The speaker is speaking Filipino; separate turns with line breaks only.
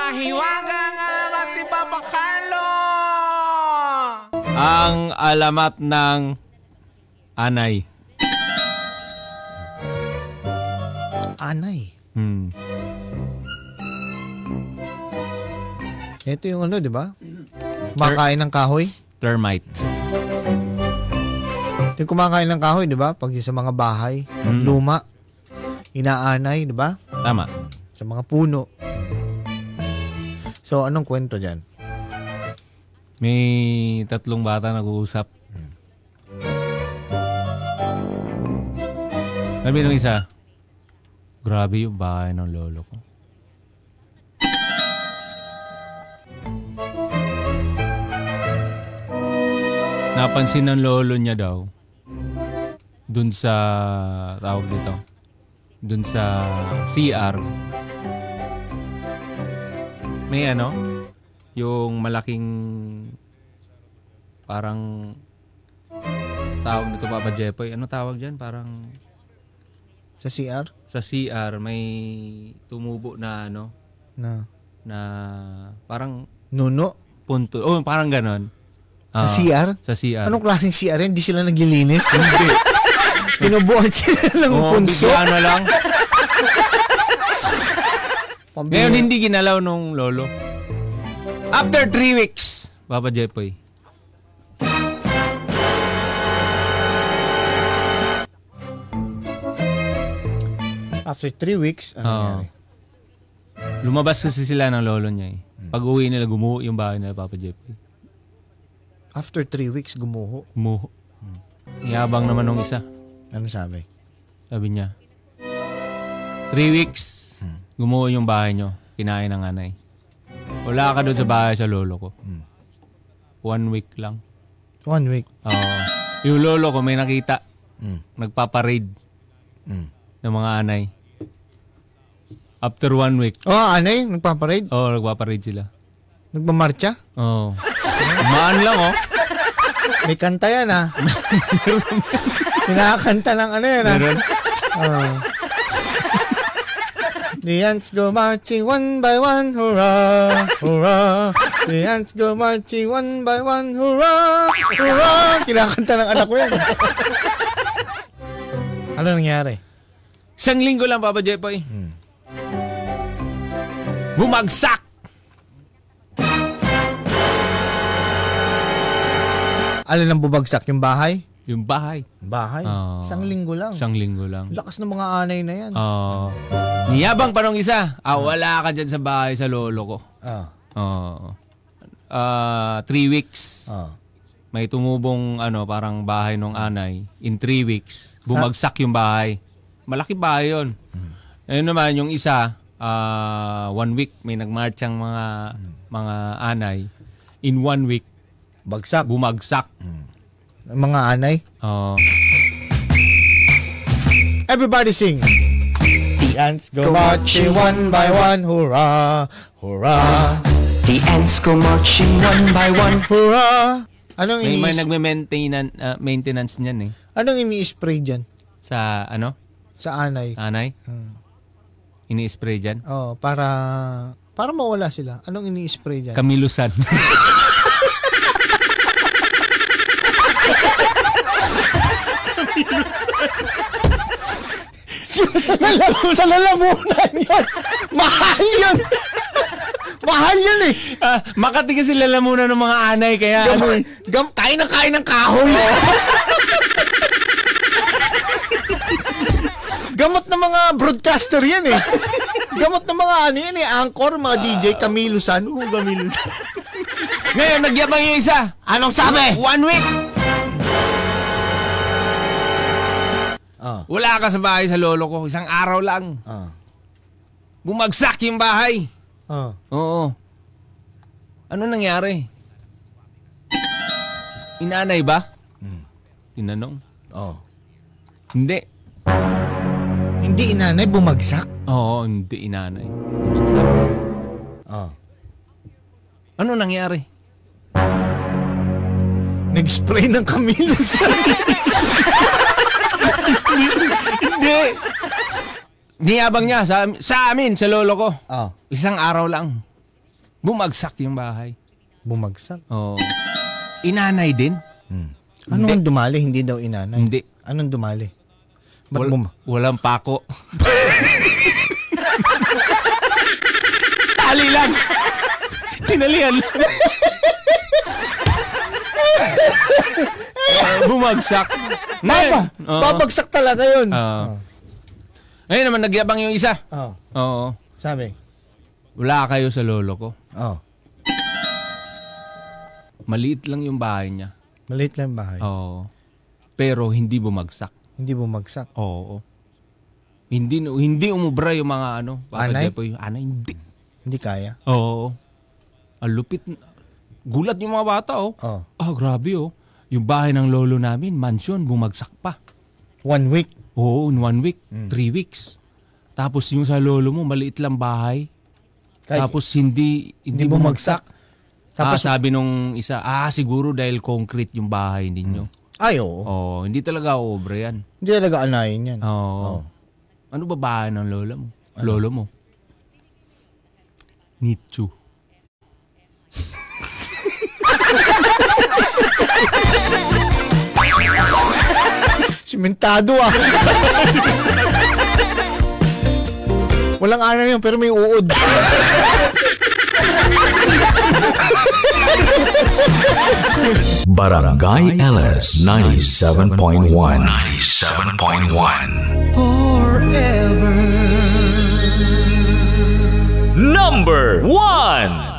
mahiwaga nga matipapakalo.
Ang alamat ng anay.
Anay. Ito yung ano, di ba? Kumakain ng kahoy.
Termite.
Ito yung kumakain ng kahoy, di ba? Pag sa mga bahay, luma, inaanay, di ba?
Tama.
Sa mga puno. So, anong kwento dyan?
May 3 bata nag-uusap. Sabi nung isa, grabe yung bahay ng lolo ko. Napansin ng lolo niya daw, dun sa, tawag dito, dun sa CR, may ano, yung malaking, parang, tawag nito Papa Jepoy, ano tawag dyan? Parang,
Sa CR?
sa CR, may tumubo na ano, na parang,
Nuno?
punto, oh parang ganon.
Sa CR?
Sa CR.
Anong klaseng CR yan? Hindi sila naglilinis? Hindi. Tinubuan sila ng punso?
Bigla na lang. Ngayon hindi ginalaw nung lolo. After 3 weeks, Papa Jepoy.
After 3 weeks, ano nangyari?
Lumabas kasi sila ng lolo niya eh. Pag uwi nila, gumuho yung bahay nila, Papa Jepoy.
After 3 weeks, gumuho.
Gumuho. Iyabang naman nung isa.
Ano sabi?
Sabi niya, 3 weeks, gumuho yung bahay nyo. Kinain ng anay. Wala ka doon sa bahay sa lolo ko. 1 week lang.
1 week?
Yung lolo ko may nakita. Nagpaparade ng mga anay. After 1 week.
Oh, anay? Nagpaparade?
Oo, nagpaparade sila.
Nagmamarcha?
Oo. Maan lang, oh.
May kanta yan, ah. Pinakakanta ng ano yan, ah.
Meron?
The ants go marching one by one, hurrah, hurrah. The ants go marching one by one, hurrah, hurrah. Kinakanta ng anak ko yan. Ano nangyari?
1 linggo lang, Papa Jepoy. Bumagsak!
Alin ang bubagsak? Yung bahay?
Yung bahay.
Bahay? 1 linggo lang.
1 linggo lang.
Lakas ng mga anay na yan.
Niyabang pa nung isa. Wala ka dyan sa bahay sa lolo ko. 3 weeks. May tumubong parang bahay ng anay. In 3 weeks, bumagsak yung bahay. Malaki bahay yun. Ayun naman, yung isa, 1 week, may nagmarchang mga anay. In 1 week, bumagsak.
Mga anay? Everybody sing. The ants go marching one by one, hurrah, hurrah.
The ants go marching one by one,
hurrah. Anong
may nagme-maintenance niyan eh.
Anong ini-spray dyan?
Sa ano?
Sa anay.
Anay? Ini-spray dyan?
Para mawala sila. Anong ini-spray dyan?
Kamilusan.
Sa lalamunan yun. Mahal yun. Mahal yun eh.
Makati kasi lalamunan ng mga anay kaya
kain ng kahoy. Gamot ng mga broadcaster yan eh. Gamot ng mga anchor, mga DJ, Kamilusan. Kamilusan.
Ngayon, nagyabang yung isa.
Anong sabi?
1 week. Wala ka sa bahay sa lolo ko. 1 araw lang. Bumagsak yung bahay. Oo. Ano nangyari? Inanay ba? Tinanong. Hindi.
Hindi inanay, bumagsak?
Oo, hindi inanay. Bumagsak. Ano nangyari?
Nag-spray ng Kamilusan.
Hindi. Niyabang niya sa amin, sa lolo ko. 1 araw lang. Bumagsak yung bahay.
Bumagsak.
Oo. Inanay din.
Ano ang dumali? Hindi daw inanay.
Hindi.
Anong dumali? Ba't
Walang pako. Tali lang. Tinalian lang. Bumagsak.
Babagsak talaga yun.
Ngayon naman, nagyabang yung isa. Oo.
Sabi?
Wala kayo sa lolo ko. Maliit lang yung bahay niya.
Maliit lang yung bahay.
Oo. Pero hindi bumagsak.
Hindi bumagsak.
Oo. Hindi umubra yung mga
Anay?
Anay, hindi.
Hindi kaya?
Oo. Ang lupit. Gulat yung mga bata, grabe, Yung bahay ng lolo namin, mansion, bumagsak pa.
1 week?
Oo, in 1 week. 3 weeks. Tapos yung sa lolo mo, maliit lang bahay. Tapos hindi bumagsak. Tapos sabi nung isa, siguro dahil concrete yung bahay ninyo.
Ay, oo.
Oo, hindi talaga obra yan.
Hindi talaga anayin yan.
Oo. Ano ba bahay ng lola mo? Lolo mo? Nichu.
Simentado Walang ana yun, pero may uod.
Barangay LS 97.1 Forever Number 1